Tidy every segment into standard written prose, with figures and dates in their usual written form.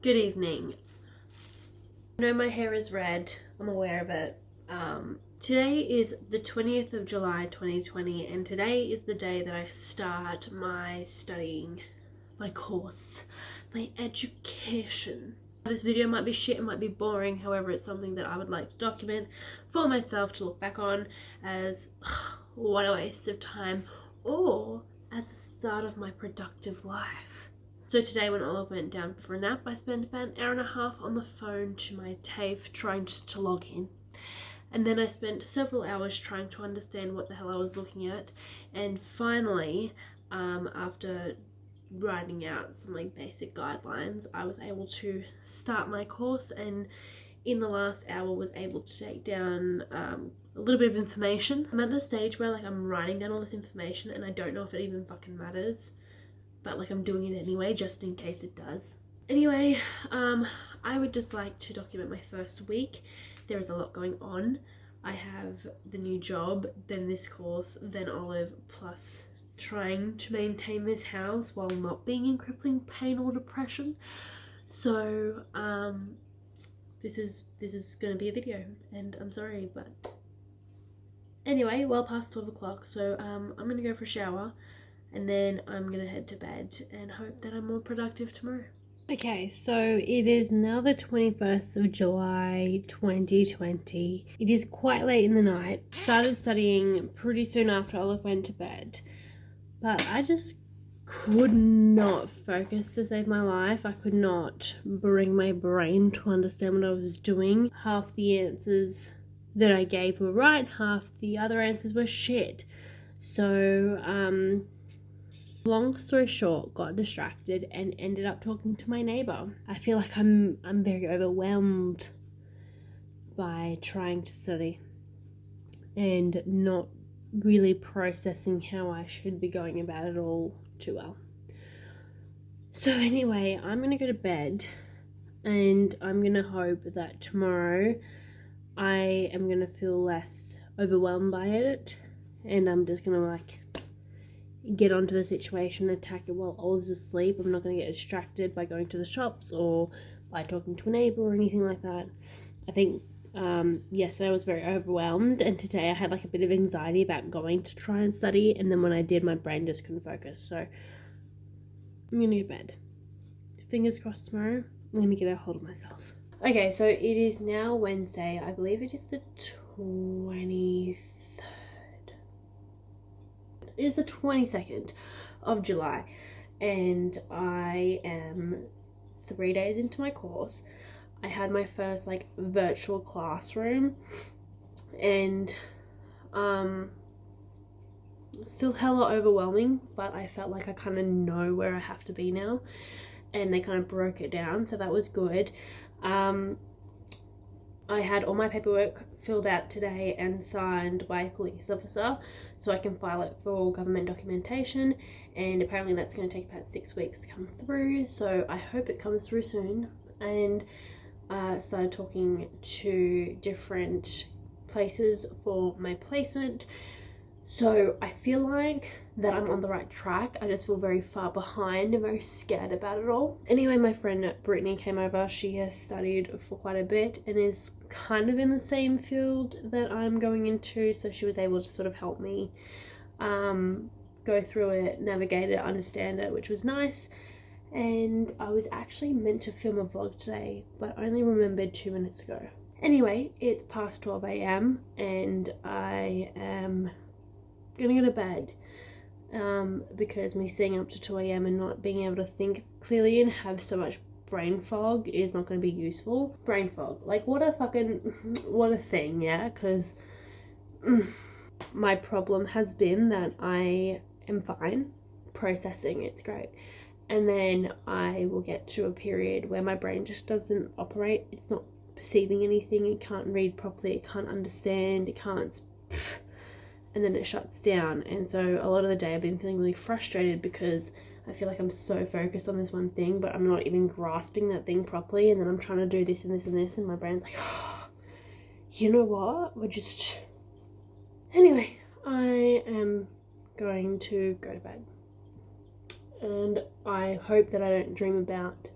Good evening. I know my hair is red, I'm aware of it. Today is the 20th of July 2020 and today is the day that I start my studying, my course, my education. This video might be shit, it might be boring, however it's something that I would like to document for myself to look back on as what a waste of time, or as the start of my productive life. So today when Olive went down for a nap, I spent about an hour and a half on the phone to my TAFE trying to log in. And then I spent several hours trying to understand what the hell I was looking at. And finally, after writing out some basic guidelines, I was able to start my course, and in the last hour was able to take down a little bit of information. I'm at the stage where I'm writing down all this information and I don't know if it even fucking matters. But I'm doing it anyway, just in case it does. Anyway, I would just like to document my first week. There is a lot going on. I have the new job, then this course, then Olive, plus trying to maintain this house while not being in crippling pain or depression. So, this is gonna be a video, and I'm sorry, but anyway, well past 12 o'clock, so I'm gonna go for a shower. And then I'm gonna head to bed and hope that I'm more productive tomorrow. Okay, so it is now the 21st of July 2020. It is quite late in the night. Started studying pretty soon after Olive went to bed. But I just could not focus to save my life. I could not bring my brain to understand what I was doing. Half the answers that I gave were right, half the other answers were shit. So, long story short, got distracted and ended up talking to my neighbor. I feel like I'm very overwhelmed by trying to study and not really processing how I should be going about it all too well. So anyway, I'm gonna go to bed and I'm gonna hope that tomorrow I am gonna feel less overwhelmed by it, and I'm just gonna get onto the situation, attack it while Olive's asleep. I'm not going to get distracted by going to the shops or by talking to a neighbour or anything like that. I think yesterday I was very overwhelmed, and today I had a bit of anxiety about going to try and study, and then when I did, my brain just couldn't focus. So I'm going to go to bed. Fingers crossed tomorrow I'm going to get a hold of myself. Okay, so it is now Wednesday. I believe it is the 23rd. It is the 22nd of July and I am 3 days into my course. I had my first virtual classroom, and it's still hella overwhelming, but I felt like I kind of know where I have to be now, and they kind of broke it down, so that was good. I had all my paperwork filled out today and signed by a police officer so I can file it for government documentation, and apparently that's going to take about 6 weeks to come through, so I hope it comes through soon. And started talking to different places for my placement, so I feel like that I'm on the right track. I just feel very far behind and very scared about it all. Anyway, my friend Brittany came over. She has studied for quite a bit and is kind of in the same field that I'm going into, so she was able to sort of help me go through it, navigate it, understand it, which was nice. And I was actually meant to film a vlog today, but I only remembered 2 minutes ago. Anyway, it's past 12 AM and I am gonna go to bed because me staying up to 2 AM and not being able to think clearly and have so much brain fog is not going to be useful. Brain fog, what a thing, yeah, because my problem has been that I am fine processing, it's great, and then I will get to a period where my brain just doesn't operate. It's not perceiving anything, it can't read properly, it can't understand, it can't, and then it shuts down. And so a lot of the day I've been feeling really frustrated because I feel like I'm so focused on this one thing, but I'm not even grasping that thing properly, and then I'm trying to do this and this and this, and my brain's like, oh, you know what, we're just... Anyway, I am going to go to bed, and I hope that I don't dream about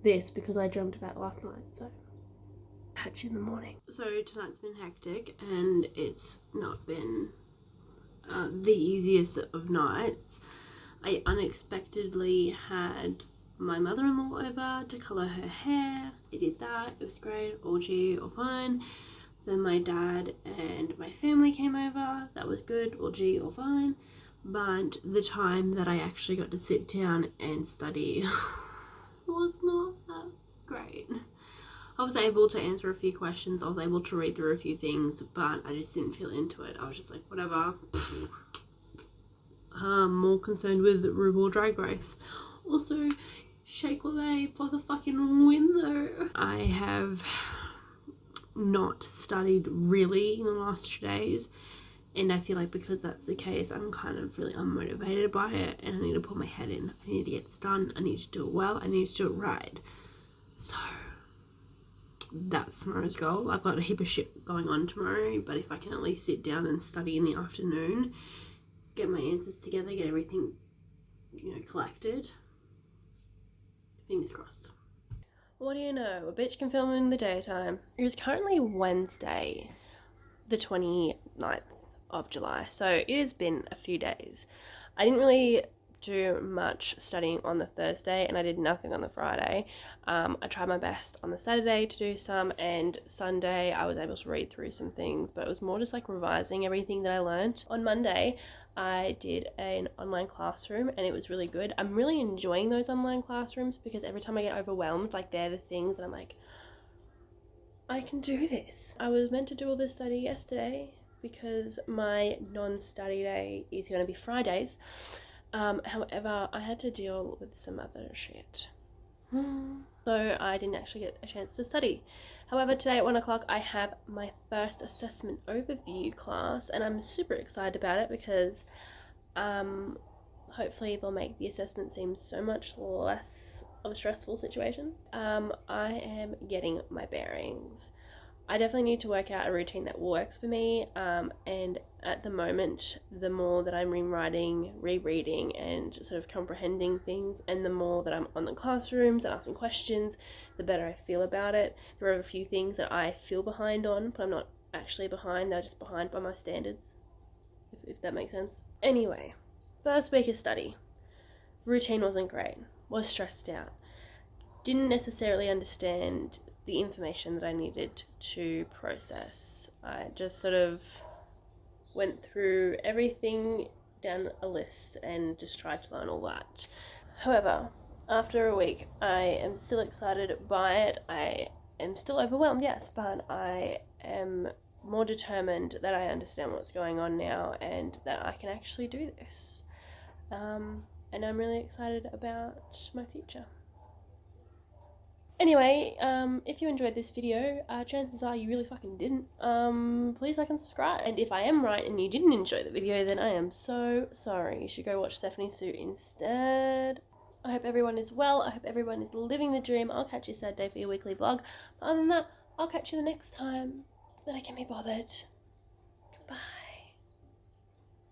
this because I dreamt about it last night, so catch you in the morning. So tonight's been hectic and it's not been the easiest of nights. I unexpectedly had my mother-in-law over to colour her hair. I did that, it was great, all G, all fine. Then my dad and my family came over, that was good, all G, all fine. But the time that I actually got to sit down and study was not that great. I was able to answer a few questions, I was able to read through a few things, but I just didn't feel into it. I was just like, whatever. More concerned with RuPaul Drag Race. Also, Shake Olay for the fucking win though. I have not studied really in the last 2 days, and I feel like because that's the case, I'm kind of really unmotivated by it, and I need to put my head in. I need to get this done, I need to do it well, I need to do it right. So that's tomorrow's goal. I've got a heap of shit going on tomorrow, but if I can at least sit down and study in the afternoon, get my answers together, get everything, you know, collected, fingers crossed. What do you know? A bitch can film in the daytime. It is currently Wednesday, the 29th of July, so it has been a few days. I didn't really do much studying on the Thursday and I did nothing on the Friday. I tried my best on the Saturday to do some, and Sunday I was able to read through some things, but it was more just like revising everything that I learned. On Monday I did an online classroom and it was really good. I'm really enjoying those online classrooms because every time I get overwhelmed, like they're the things that I'm like, I can do this. I was meant to do all this study yesterday because my non-study day is going to be Fridays. However, I had to deal with some other shit. So I didn't actually get a chance to study. However, today at 1 o'clock I have my first assessment overview class and I'm super excited about it because hopefully they'll make the assessment seem so much less of a stressful situation. I am getting my bearings. I definitely need to work out a routine that works for me, and at the moment, the more that I'm rewriting, rereading, and sort of comprehending things, and the more that I'm on the classrooms and asking questions, the better I feel about it. There are a few things that I feel behind on, but I'm not actually behind, they're just behind by my standards, if that makes sense. Anyway, first week of study. Routine wasn't great, was stressed out, didn't necessarily understand the information that I needed to process. I just sort of went through everything down a list and just tried to learn all that. However, after a week, I am still excited by it. I am still overwhelmed, yes, but I am more determined that I understand what's going on now and that I can actually do this. And I'm really excited about my future. Anyway, if you enjoyed this video, chances are you really fucking didn't. Please like and subscribe. And if I am right and you didn't enjoy the video, then I am so sorry. You should go watch Stephanie Sue instead. I hope everyone is well. I hope everyone is living the dream. I'll catch you Saturday for your weekly vlog. But other than that, I'll catch you the next time that I can be bothered. Goodbye.